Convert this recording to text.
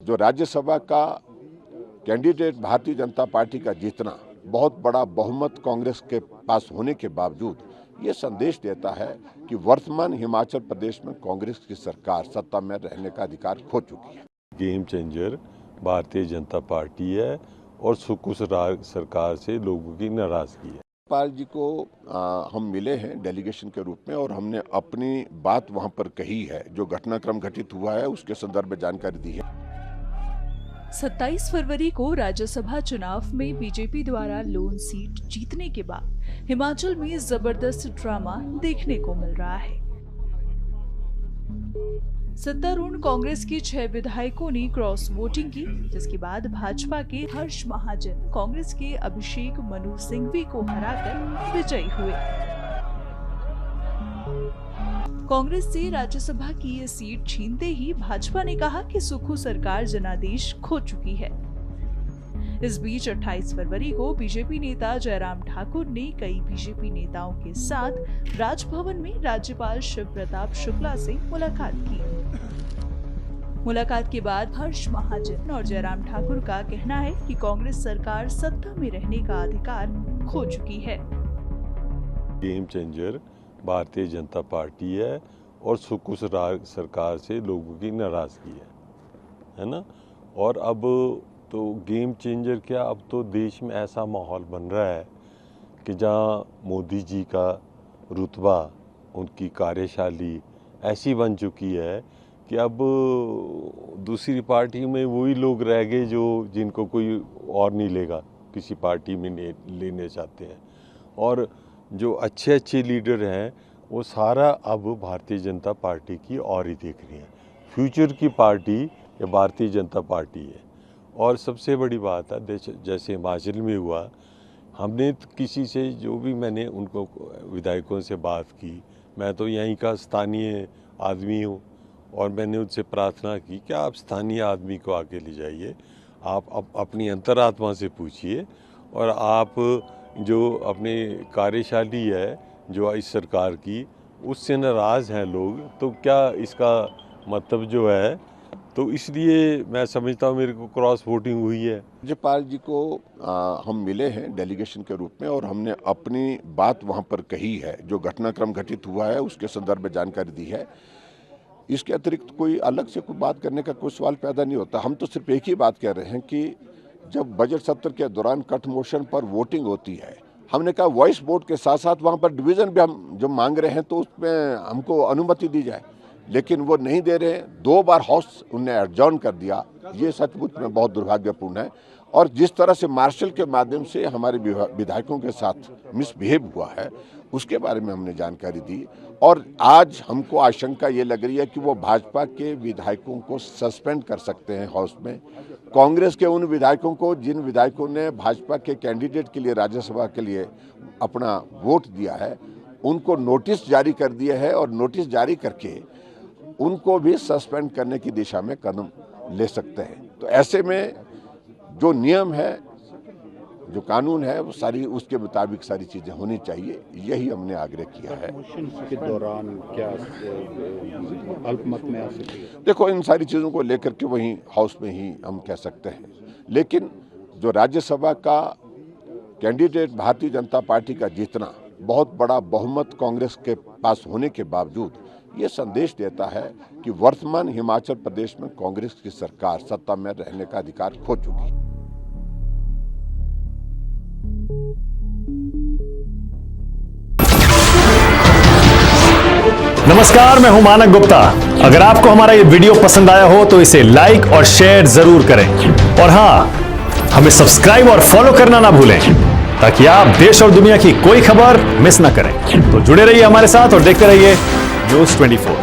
जो राज्यसभा का candidate Bharatiya Janata party का जीतना बहुत बड़ा बहुमत कांग्रेस के पास होने के बावजूद ये संदेश देता है कि वर्तमान हिमाचल प्रदेश में कांग्रेस की सरकार सत्ता में रहने का अधिकार खो चुकी है। Game changer Bharatiya Janata party है और सुकुश सरकार से लोगों की नाराजगी है। पाल जी को हम मिले हैं डेलीगेशन के रूप में और हमने अपनी बात वहां पर कही है। जो घटनाक्रम घटित हुआ है उसके संदर्भ में जानकारी दी है। 27 फरवरी को राज्यसभा चुनाव में बीजेपी द्वारा लोन सीट जीतने के बाद हिमाचल में जबरदस्त ड्रामा देखने को मिल रहा है। सत्तारूढ़ कांग्रेस के 6 विधायकों ने क्रॉस वोटिंग की, जिसके बाद भाजपा के हर्ष महाजन कांग्रेस के अभिषेक मनु सिंघवी को हराकर विजयी हुए। कांग्रेस से राज्यसभा की ये सीट छीनते ही भाजपा ने कहा कि सुक्खू सरकार जनादेश खो चुकी है। इस बीच 28 फरवरी को बीजेपी नेता जयराम ठाकुर ने कई बीजेपी नेताओं के साथ राजभवन में राज्यपाल शिव प्रताप शुक्ला से मुलाकात की। मुलाकात के बाद हर्ष महाजन और जयराम ठाकुर का कहना है कि कांग्रेस सरकार सत्ता में रहने का अधिकार खो चुकी है। Game changer Bharatiya Janata party है और सुकुश सरकार से लोगों की नाराजगी है ना। और अब तो गेम चेंजर क्या, अब तो देश में ऐसा माहौल बन रहा है कि जहां मोदी जी का रुतबा, उनकी कार्यशैली ऐसी बन चुकी है कि अब दूसरी पार्टी में वही लोग रह गए जो जिनको कोई और नहीं लेगा, किसी पार्टी में लेने चाहते हैं। और जो अच्छे अच्छे लीडर हैं वो सारा अब भारतीय जनता पार्टी की और ही देख रही हैं। फ्यूचर की पार्टी ये भारतीय जनता पार्टी है। और सबसे बड़ी बात है, जैसे हिमाचल में हुआ, हमने किसी से जो भी मैंने उनको विधायकों से बात की, मैं तो यहीं का स्थानीय आदमी हूँ और मैंने उनसे प्रार्थना की कि आप स्थानीय आदमी को आगे ले जाइए, आप अपनी अंतरात्मा से पूछिए और आप जो अपने कार्यशैली है जो इस सरकार की, उससे नाराज़ हैं लोग, तो क्या इसका मतलब जो है, तो इसलिए मैं समझता हूँ मेरे को क्रॉस वोटिंग हुई है। राज्यपाल जी को हम मिले हैं डेलीगेशन के रूप में और हमने अपनी बात वहां पर कही है। जो घटनाक्रम घटित हुआ है उसके संदर्भ में जानकारी दी है। इसके अतिरिक्त कोई अलग से कोई बात करने का कोई सवाल पैदा नहीं होता। हम तो सिर्फ एक ही बात कह रहे हैं कि जब बजट सत्र के दौरान कट मोशन पर वोटिंग होती है, हमने कहा वॉइस वोट के साथ साथ वहां पर डिवीजन भी हम जो मांग रहे हैं तो उसमें हमको अनुमति दी जाए, लेकिन वो नहीं दे रहे हैं। 2 बार हाउस उन्हें एडजॉर्न कर दिया। ये सचमुच में बहुत दुर्भाग्यपूर्ण है। और जिस तरह से मार्शल के माध्यम से हमारे विधायकों के साथ मिसबिहेव हुआ है उसके बारे में हमने जानकारी दी। और आज हमको आशंका ये लग रही है कि वो भाजपा के विधायकों को सस्पेंड कर सकते हैं हाउस में। कांग्रेस के उन विधायकों को जिन विधायकों ने भाजपा के कैंडिडेट के लिए राज्यसभा के लिए अपना वोट दिया है, उनको नोटिस जारी कर दिया है और नोटिस जारी करके उनको भी सस्पेंड करने की दिशा में कदम ले सकते हैं। तो ऐसे में जो नियम है, जो कानून है, वो सारी उसके मुताबिक सारी चीजें होनी चाहिए। यही हमने आग्रह किया है। के दौरान क्या अल्पमत में आ सकती है? देखो, इन सारी चीजों को लेकर के वहीं हाउस में ही हम कह सकते हैं, लेकिन जो राज्यसभा का कैंडिडेट भारतीय जनता पार्टी का जीतना बहुत बड़ा बहुमत कांग्रेस के पास होने के बावजूद ये संदेश देता है कि वर्तमान हिमाचल प्रदेश में कांग्रेस की सरकार सत्ता में रहने का अधिकार खो चुकी है। नमस्कार, मैं हूं मानक गुप्ता। अगर आपको हमारा ये वीडियो पसंद आया हो तो इसे लाइक और शेयर जरूर करें और हां, हमें सब्सक्राइब और फॉलो करना ना भूलें ताकि आप देश और दुनिया की कोई खबर मिस ना करें। तो जुड़े रहिए हमारे साथ और देखते रहिए न्यूज़ 24।